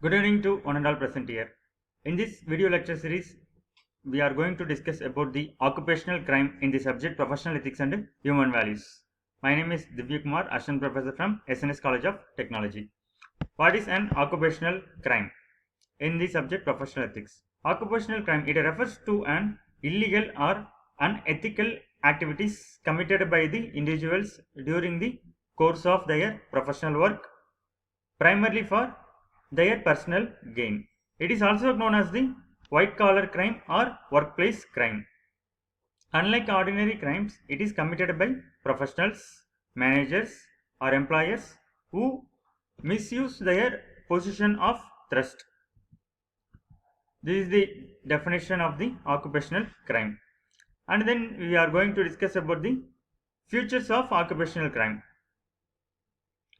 Good evening to one and all present here. In this video lecture series, we are going to discuss about the occupational crime in the subject professional ethics and human values. My name is Divya Kumar, Assistant Professor from SNS College of Technology. What is an occupational crime in the subject professional ethics? Occupational crime, it refers to an illegal or unethical activities committed by the individuals during the course of their professional work, primarily for their personal gain. It is also known as the white collar crime or workplace crime. Unlike ordinary crimes, it is committed by professionals, managers, or employers who misuse their position of trust. This is the definition of the occupational crime. And then we are going to discuss about the features of occupational crime.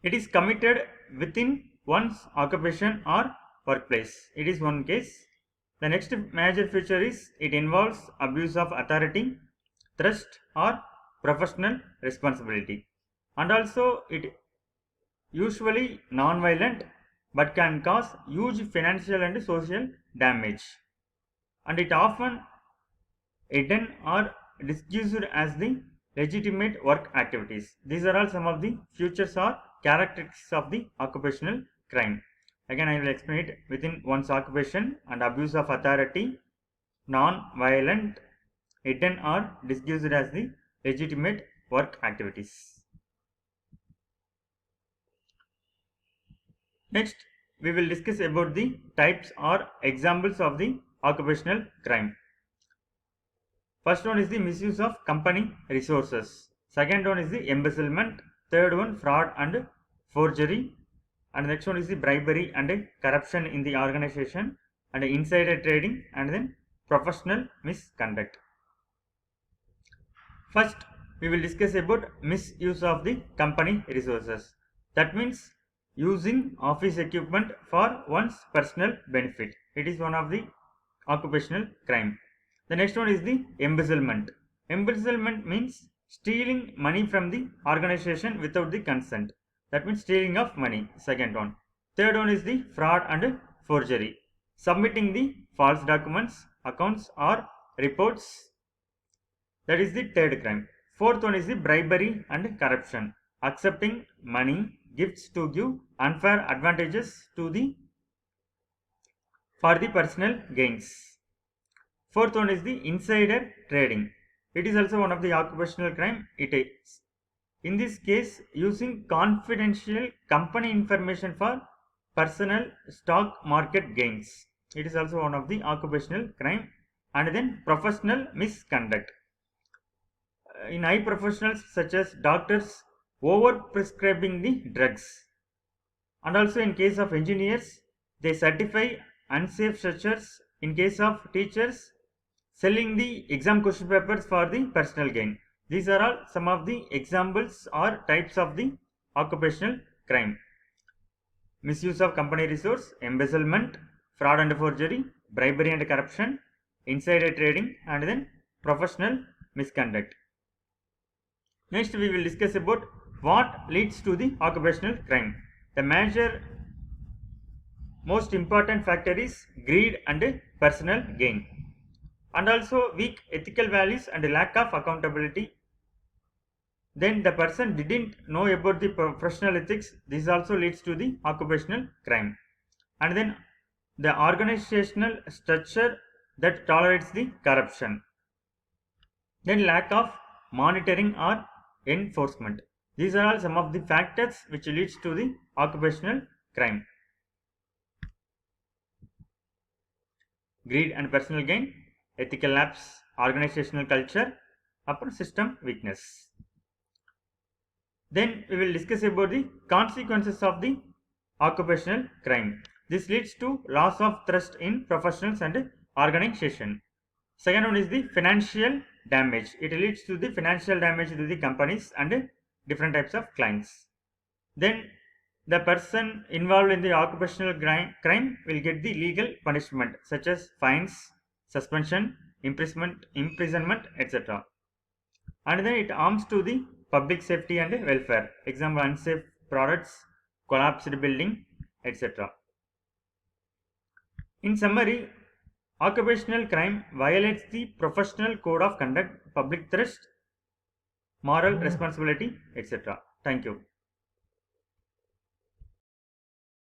It is committed within one's occupation or workplace. It is one case. The next major feature is it involves abuse of authority, trust, or professional responsibility. And also it usually non-violent but can cause huge financial and social damage. And it often hidden or disguised as the legitimate work activities. These are all some of the features or characteristics of the occupational crime. Again, I will explain it within one's occupation and abuse of authority, non-violent, hidden or disguised as the legitimate work activities. Next, we will discuss about the types or examples of the occupational crime. First one is the misuse of company resources. Second one is the embezzlement. Third one, fraud and forgery. And next one is the bribery and corruption in the organization and insider trading and then professional misconduct. First, we will discuss about misuse of the company resources. That means using office equipment for one's personal benefit. It is one of the occupational crime. The next one is the embezzlement. Embezzlement means stealing money from the organization without the consent. That means stealing of money. Second one. Third one is the fraud and forgery. Submitting the false documents, accounts or reports. That is the third crime. Fourth one is the bribery and corruption. Accepting money, gifts to give unfair advantages to for the personal gains. Fourth one is the insider trading. It is also one of the occupational crime. It is in this case using confidential company information for personal stock market gains. It is also one of the occupational crime. And then professional misconduct. In high professionals such as doctors over prescribing the drugs. And also in case of engineers, they certify unsafe structures. In case of teachers, selling the exam question papers for the personal gain. These are all some of the examples or types of the occupational crime. Misuse of company resource, embezzlement, fraud and forgery, bribery and corruption, insider trading and then professional misconduct. Next we will discuss about what leads to the occupational crime. The major most important factor is greed and personal gain. And also weak ethical values and lack of accountability. Then the person didn't know about the professional ethics. This also leads to the occupational crime. And then the organizational structure that tolerates the corruption. Then lack of monitoring or enforcement. These are all some of the factors which leads to the occupational crime. Greed and personal gain, ethical lapse, organizational culture, upper system weakness. Then we will discuss about the consequences of the occupational crime. This leads to loss of trust in professionals and organization. Second one is the financial damage. It leads to the financial damage to the companies and different types of clients. Then the person involved in the occupational crime will get the legal punishment such as fines, suspension, imprisonment, etc. And then it harms to the public safety and welfare. Example, unsafe products, collapsed building, etc. In summary, occupational crime violates the professional code of conduct, public trust, moral responsibility, etc. Thank you.